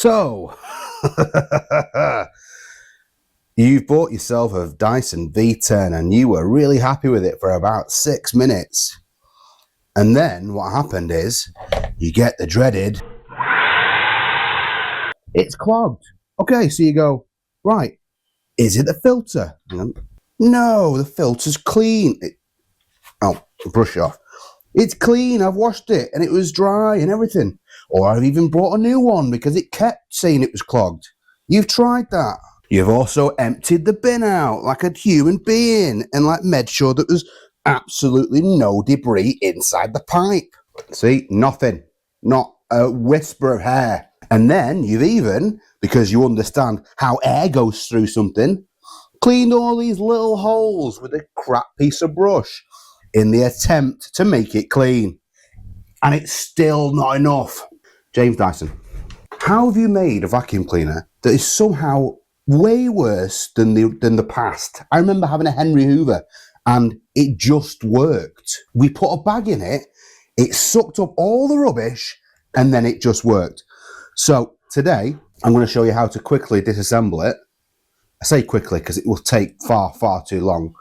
So, you've bought yourself a Dyson V10 and you were really happy with it for about 6 minutes. And then what happened is you get the dreaded, it's clogged. Okay, so you go, right, is it the filter? No, the filter's clean. Oh, brush off. It's clean, I've washed it and it was dry and everything. Or I've even bought a new one because it kept saying it was clogged. You've tried that. You've also emptied the bin out like a human being and like made sure that there's absolutely no debris inside the pipe. See, nothing. Not a whisper of hair. And then you've even, because you understand how air goes through something, cleaned all these little holes with a crap piece of brush in the attempt to make it clean. And it's still not enough. James Dyson, how have you made a vacuum cleaner that is somehow way worse than the past? I remember having a Henry Hoover and it just worked. We put a bag in it, it sucked up all the rubbish, and then it just worked. So today, I'm going to show you how to quickly disassemble it. I say quickly because it will take far, far too long.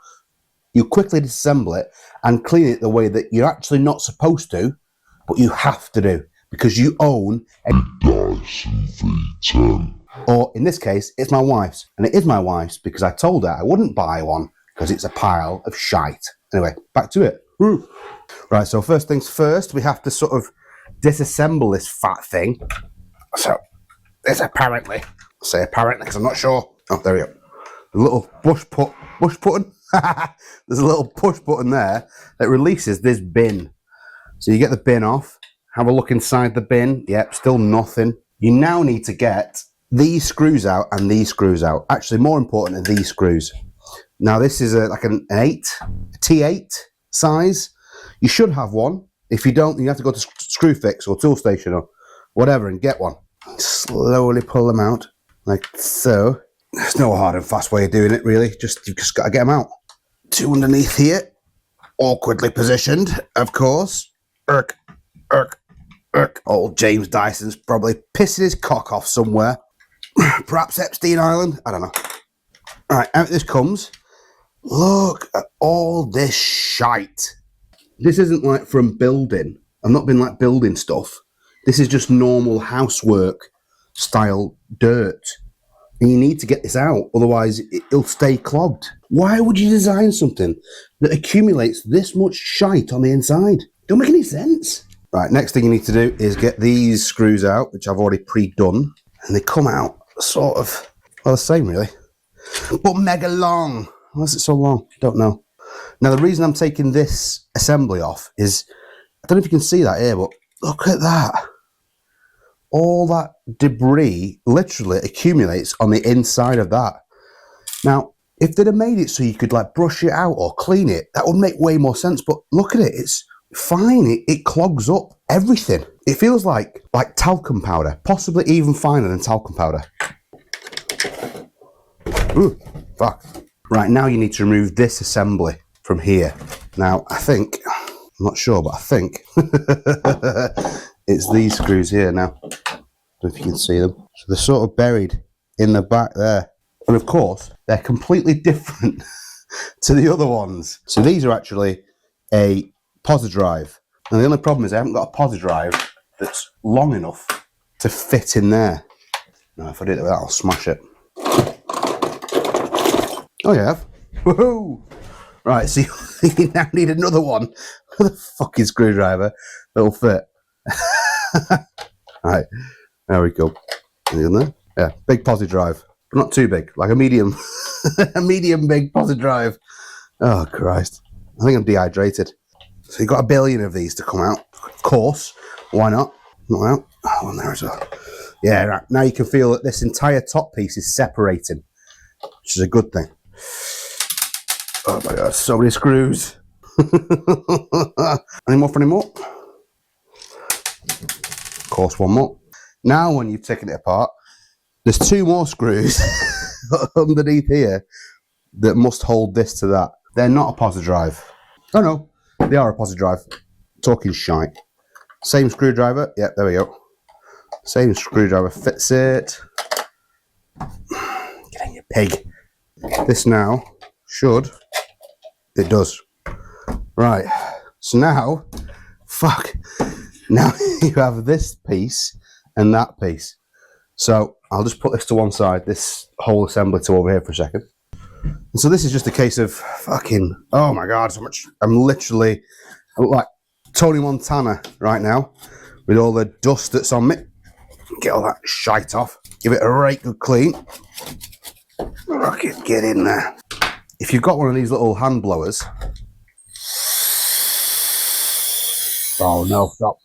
You quickly disassemble it and clean it the way that you're actually not supposed to, but you have to do because you own a Dyson V10. Or in this case, it's my wife's. And it is my wife's because I told her I wouldn't buy one because it's a pile of shite. Anyway, back to it. Woo. Right, so first things first, we have to sort of disassemble this fat thing. So, there's apparently, I'll say apparently because I'm not sure. Oh, there we go. A little push button. There's a little push button there that releases this bin. So you get the bin off, have a look inside the bin. Yep, still nothing. You now need to get these screws out and these screws out. Actually, more important are these screws. Now this is like an 8, a T8 size. You should have one. If you don't, you have to go to Screwfix or Tool Station or whatever and get one. Slowly pull them out like so. There's no hard and fast way of doing it really. You've just got to get them out. 2 underneath here, awkwardly positioned, of course. Irk. Old James Dyson's probably pissing his cock off somewhere. Perhaps Epstein Island, I don't know. Alright, out this comes. Look at all this shite. This isn't like from building. I've not been like building stuff. This is just normal housework style dirt. And you need to get this out, otherwise it'll stay clogged. Why would you design something that accumulates this much shite on the inside? Don't make any sense. Right, next thing you need to do is get these screws out, which I've already pre-done. And they come out sort of, well, the same really, but mega long. Why is it so long? Don't know. Now, the reason I'm taking this assembly off is, I don't know if you can see that here, but look at that. All that debris literally accumulates on the inside of that. Now, if they'd have made it so you could like brush it out or clean it, that would make way more sense. But look at it, it's fine. It clogs up everything. It feels like talcum powder, possibly even finer than talcum powder. Ooh, fuck. Right, now you need to remove this assembly from here. Now, I think, I'm not sure, but I think it's these screws here now. I don't know if you can see them. So they're sort of buried in the back there. And of course, they're completely different to the other ones. So these are actually a posi drive. And the only problem is I haven't got a posi drive that's long enough to fit in there. Now, if I do it with that, I'll smash it. Oh, you have? Woohoo! Right, so you now need another one with a fucking screwdriver that'll fit. Right, there we go. In there? Yeah, big posi drive. But not too big, like a medium, a medium big posi drive. Oh, Christ. I think I'm dehydrated. So you've got a billion of these to come out. Of course, why not? Not out. Oh, and there as well. Yeah, right. Now you can feel that this entire top piece is separating, which is a good thing. Oh my God, so many screws. Any more for any more? Of course, one more. Now when you've taken it apart, there's 2 more screws underneath here that must hold this to that. They're not a posi drive. Oh no, they are a posi drive. Talking shite. Same screwdriver. Yep, there we go. Same screwdriver fits it. Get in, you pig. This now should, it does. Right, so now, fuck, now you have this piece and that piece. So I'll just put this to one side, this whole assembly to over here for a second. And so this is just a case of fucking, oh my God, so much. I look like Tony Montana right now with all the dust that's on me. Get all that shite off. Give it a right good clean. Fucking get in there. If you've got one of these little hand blowers. Oh no, stop.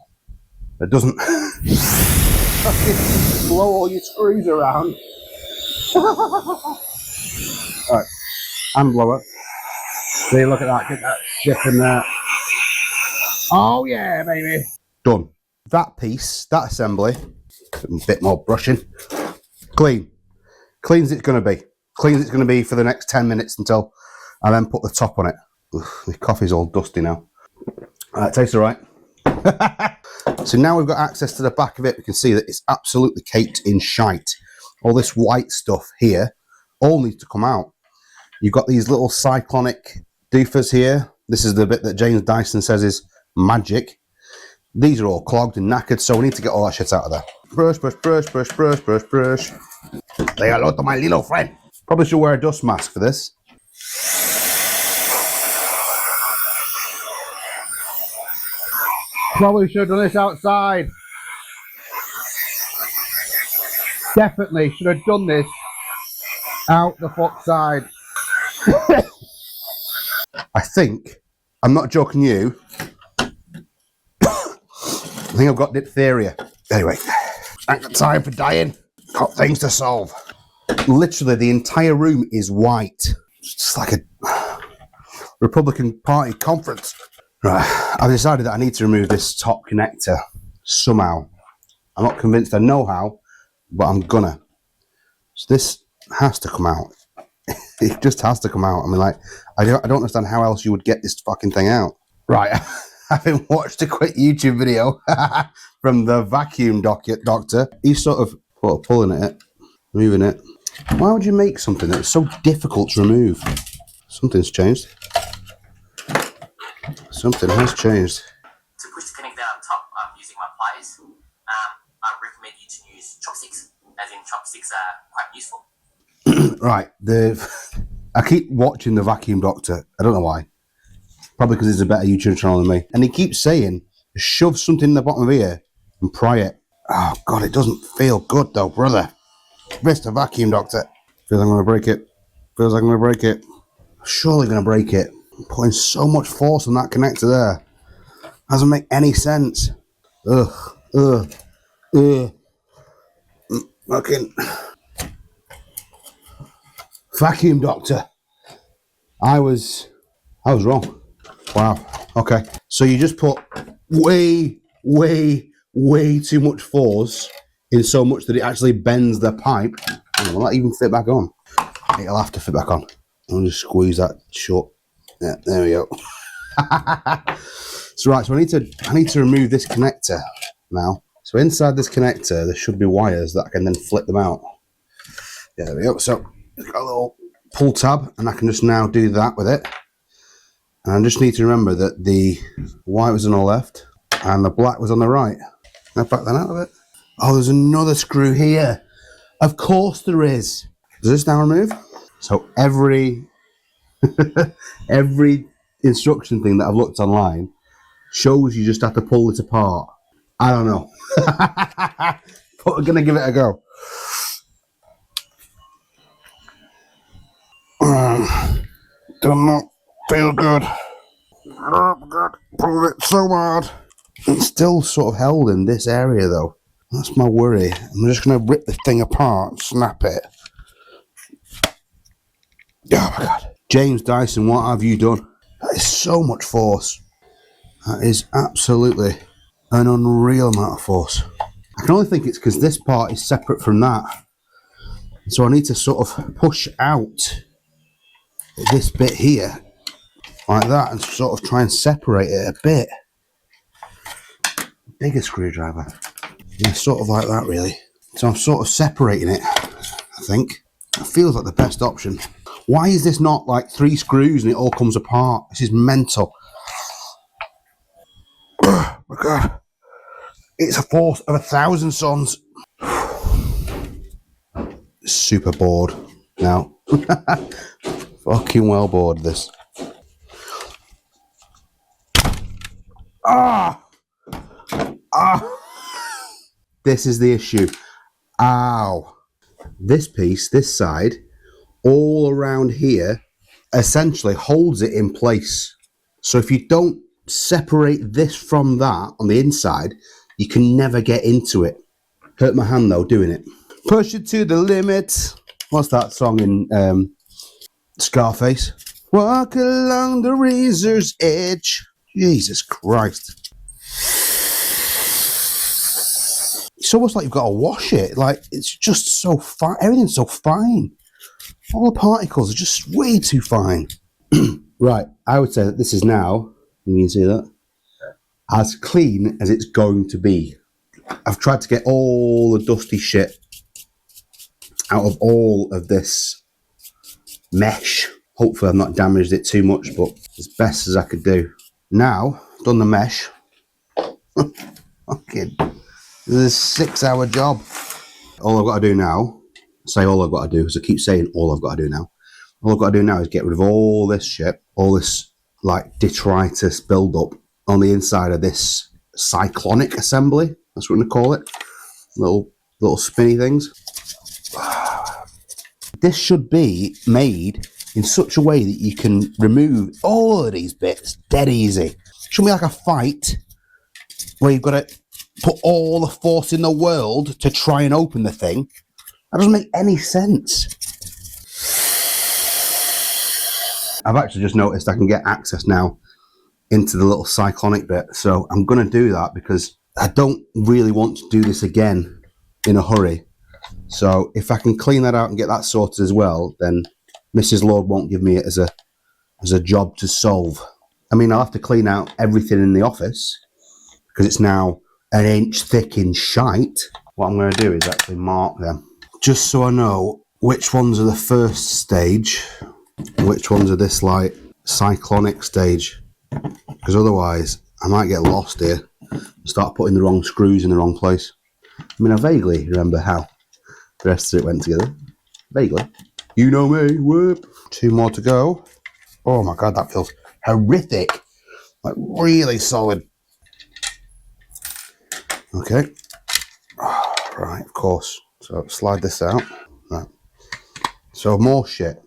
It doesn't fucking blow all your screws around. Alright, hand blower. See, look at that, get that shit in there. Oh yeah, baby. Done. That piece, that assembly, a bit more brushing. Clean. Clean as it's going to be. Clean as it's going to be for the next 10 minutes until I then put the top on it. Oof, the coffee's all dusty now. It tastes alright. So now we've got access to the back of it. We can see that it's absolutely caked in shite. All this white stuff here all needs to come out. You've got these little cyclonic doofers here. This is the bit that James Dyson says is magic. These are all clogged and knackered, so we need to get all that shit out of there. Brush, brush, brush, brush, brush, brush, brush. Say hello to my little friend. Probably should wear a dust mask for this. Probably should have done this outside. Definitely should have done this out the fuck side. I think, I'm not joking you, I think I've got diphtheria. Anyway, ain't got time for dying. Got things to solve. Literally, the entire room is white. It's just like a Republican Party conference. Right, I've decided that I need to remove this top connector somehow. I'm not convinced I know how, but I'm gonna. So this has to come out. It just has to come out. I mean, like, I don't understand how else you would get this fucking thing out. Right. Having watched a quick YouTube video from the vacuum doctor, he's sort of pulling at it, moving it. Why would you make something that's so difficult to remove? Something's changed. Something has changed. To push the connector up top, I'm using my pliers. I recommend you to use chopsticks, as in chopsticks are quite useful. Right, I keep watching the vacuum doctor. I don't know why. Probably because he's a better YouTube channel than me. And he keeps saying, shove something in the bottom of here and pry it. Oh, God, it doesn't feel good, though, brother. Mr. Vacuum Doctor. Feels I'm going to break it. Feels like I'm going to break it. Surely going to break it. I'm putting so much force on that connector there. Doesn't make any sense. Ugh. Fucking Vacuum Doctor. I was wrong. Wow. Okay. So you just put way too much force in so much that it actually bends the pipe. Will that even fit back on? It'll have to fit back on. I'll just squeeze that shut. Yeah, there we go. So right, so I need to remove this connector now. So inside this connector, there should be wires that I can then flip them out. Yeah, there we go. So it's got a little pull tab, and I can just now do that with it. And I just need to remember that the white was on the left and the black was on the right. Can I back that out of it? Oh, there's another screw here. Of course there is. Does this now remove? So every instruction thing that I've looked online shows you just have to pull it apart. I don't know. But we're going to give it a go. Do not feel good. Oh God, pulled it so hard. It's still sort of held in this area though. That's my worry. I'm just going to rip the thing apart, snap it. Oh my God. James Dyson, what have you done? That is so much force. That is absolutely an unreal amount of force. I can only think it's because this part is separate from that. So I need to sort of push out this bit here like that and sort of try and separate it a bit. Bigger screwdriver. Yeah, sort of like that, really. So I'm sort of separating it, I think. It feels like the best option. Why is this not like 3 screws and it all comes apart? This is mental. Oh my God. It's a force of 1,000 sons. Super bored now. Fucking well bored this. Ah! Ah! This is the issue. Ow. This piece, this side, all around here, essentially holds it in place. So if you don't separate this from that on the inside, you can never get into it. Hurt my hand though doing it. Push it to the limit. What's that song in Scarface? Walk along the razor's edge. Jesus Christ. It's almost like you've got to wash it. Like, it's just so fine. Everything's so fine. All the particles are just way too fine. Right, I would say that this is now, you can see that, as clean as it's going to be. I've tried to get all the dusty shit out of all of this mesh. Hopefully I've not damaged it too much, but as best as I could do. Now, done the mesh. Fucking, this is a 6-hour job. All I've got to do now, all I've got to do, because I keep saying all I've got to do now. All I've got to do now is get rid of all this shit, all this like detritus build-up on the inside of this cyclonic assembly. That's what we're going to call it. Little spinny things. This should be made in such a way that you can remove all of these bits dead easy. It shouldn't be like a fight where you've got to put all the force in the world to try and open the thing. That doesn't make any sense. I've actually just noticed I can get access now into the little cyclonic bit. So I'm going to do that because I don't really want to do this again in a hurry. So if I can clean that out and get that sorted as well, then Mrs. Lord won't give me it as a job to solve. I mean, I'll have to clean out everything in the office because it's now an inch thick in shite. What I'm going to do is actually mark them just so I know which ones are the first stage and which ones are this like cyclonic stage, because otherwise I might get lost here and start putting the wrong screws in the wrong place. I mean, I vaguely remember how the rest of it went together. Vaguely. You know me, whoop. 2 more to go. Oh my God, that feels horrific. Like really solid. Okay. Right, of course. So slide this out. Right. So more shit.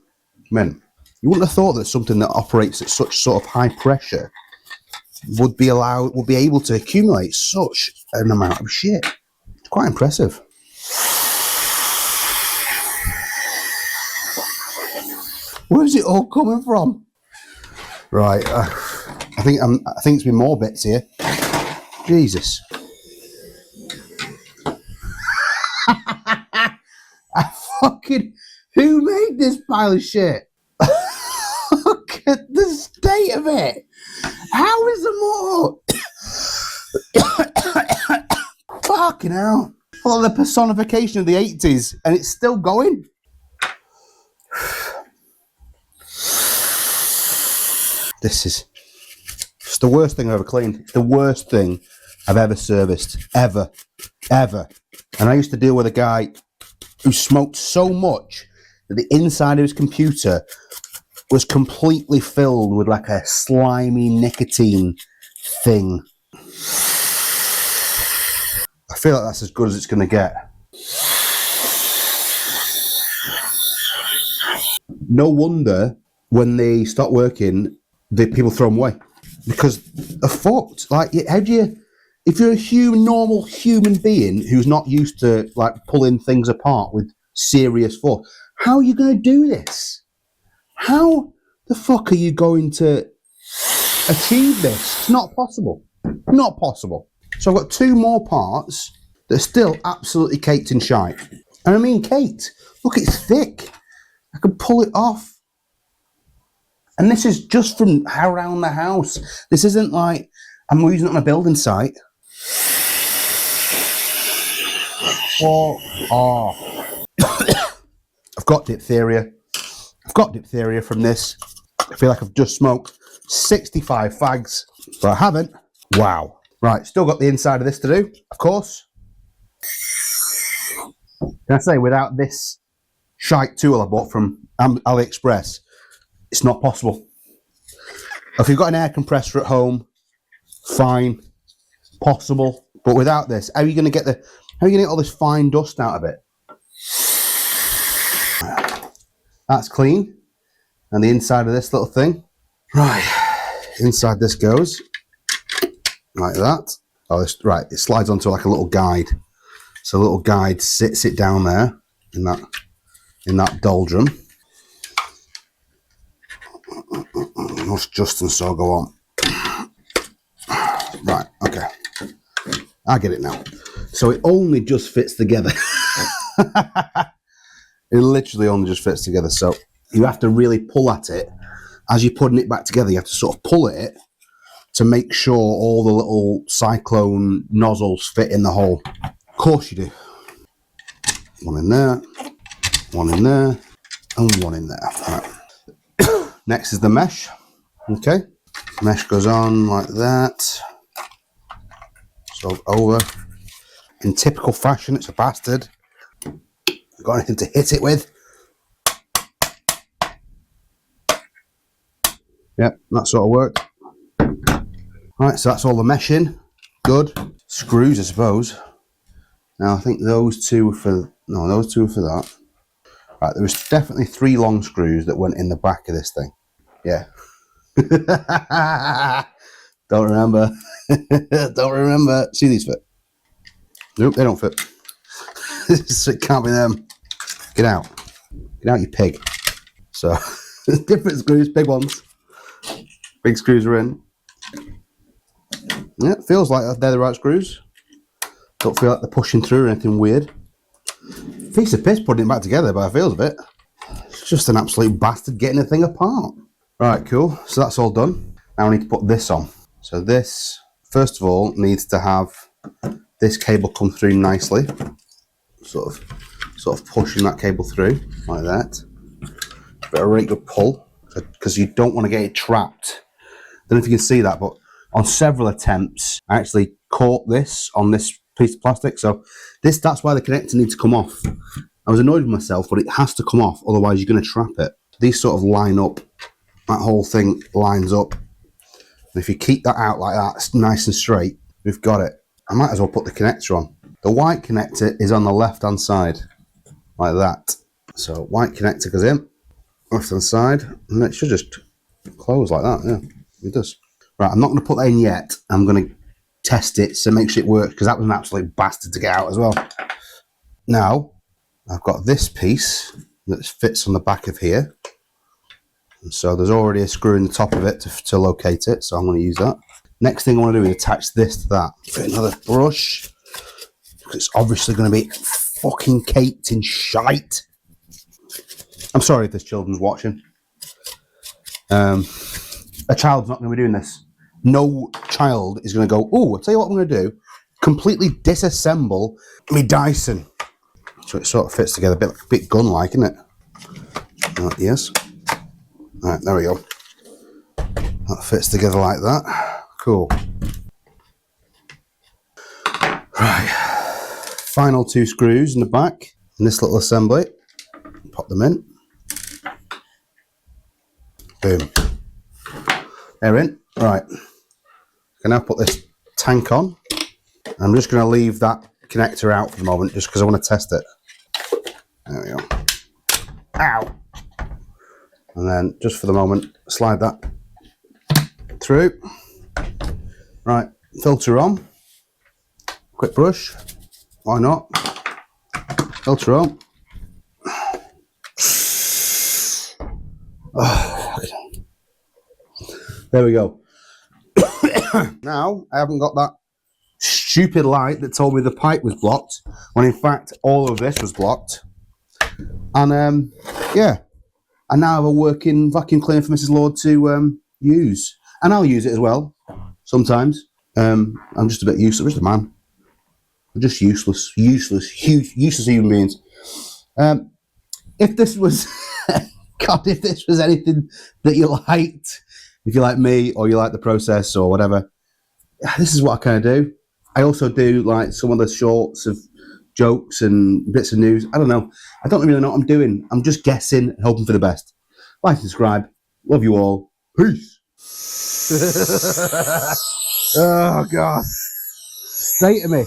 Man, you wouldn't have thought that something that operates at such sort of high pressure would be able to accumulate such an amount of shit. It's quite impressive. Where's it all coming from? Right, I think it's been more bits here. Jesus. Who made this pile of shit? Look at the state of it. How is there more? Fucking hell. Well, the personification of the 80s, and it's still going. This is it's the worst thing I've ever cleaned. It's the worst thing I've ever serviced. Ever. And I used to deal with a guy who smoked so much that the inside of his computer was completely filled with like a slimy nicotine thing. I feel like that's as good as it's going to get. No wonder when they stop working, the people throw them away because they're fucked. Like, how do you, if you're a normal human being who's not used to like pulling things apart with serious force, how are you going to do this? How the fuck are you going to achieve this? It's not possible. Not possible. So I've got 2 more parts that are still absolutely caked in shite. And I mean caked. Look, it's thick. I can pull it off. And this is just from around the house. This isn't like I'm using it on a building site. Fuck off. I've got diphtheria. I've got diphtheria from this. I feel like I've just smoked 65 fags, but I haven't. Wow. Right, still got the inside of this to do, of course. Can I say, without this shite tool I bought from AliExpress, it's not possible. If you've got an air compressor at home, fine, possible. But without this, how are you going to get all this fine dust out of it? That's clean. And the inside of this little thing. Right. Inside this goes like that. Oh, right. It slides onto like a little guide. So a little guide sits it down there in that doldrum. Must just and so go on. Right. Okay. I get it now. So it only just fits together. It literally only just fits together. So you have to really pull at it. As you're putting it back together, you have to sort of pull it to make sure all the little cyclone nozzles fit in the hole. Of course you do. One in there, and one in there. Right. Next is the mesh. Okay. Mesh goes on like that. So over. In typical fashion, it's a bastard. Got anything to hit it with? Yep, that sort of worked. Right, so that's all the mesh in. Good. Screws, I suppose. Now, I think those two were for... No, those two were for that. Right, there was definitely 3 long screws that went in the back of this thing. Yeah. Don't remember. Don't remember. See these fit? Nope, they don't fit. It can't be them. Get out. Get out, you pig. So, different screws, big ones. Big screws are in. Yeah, it feels like they're the right screws. Don't feel like they're pushing through or anything weird. Piece of piss putting it back together by the feels of it. It's just an absolute bastard getting the thing apart. Right, cool. So that's all done. Now I need to put this on. So this, first of all, needs to have this cable come through nicely. Sort of pushing that cable through like that. But a really good pull, because you don't want to get it trapped. I don't know if you can see that, but on several attempts, I actually caught this on this piece of plastic. So that's why the connector needs to come off. I was annoyed with myself, but it has to come off, otherwise you're going to trap it. These sort of line up. That whole thing lines up. And if you keep that out like that, it's nice and straight, we've got it. I might as well put the connector on. The white connector is on the left-hand side, like that. So white connector goes in, left-hand side, and it should just close like that. Yeah, it does. Right, I'm not going to put that in yet. I'm going to test it so make sure it works, because that was an absolute bastard to get out as well. Now, I've got this piece that fits on the back of here. And so there's already a screw in the top of it to locate it, so I'm going to use that. Next thing I want to do is attach this to that. Get another brush. It's obviously going to be fucking caked in shite. I'm sorry if there's children's watching. A child's not going to be doing this. No child is going to go, oh, I'll tell you what I'm going to do. Completely disassemble my Dyson. So it sort of fits together a bit gun-like, isn't it? Yes. All right, there we go. That fits together like that. Cool. Right. Final 2 screws in the back. In this little assembly. Pop them in. Boom. They're in. Right. I can now put this tank on. I'm just going to leave that connector out for the moment just because I want to test it. There we go. Ow! And then, just for the moment, slide that through. Right, filter on. Quick brush. Why not? Filter on. Oh, okay. There we go. Now, I haven't got that stupid light that told me the pipe was blocked, when in fact, all of this was blocked. And, yeah. I now have a working vacuum cleaner for Mrs. Lord to use. And I'll use it as well, sometimes. I'm just a bit useless, just a man. We're just useless human beings. If this was, God, if this was anything that you liked, if you like me or you like the process or whatever, this is what I kind of do. I also do like some of the shorts of jokes and bits of news. I don't know. I don't really know what I'm doing. I'm just guessing and hoping for the best. Like and subscribe. Love you all. Peace. Oh, God. Say to me.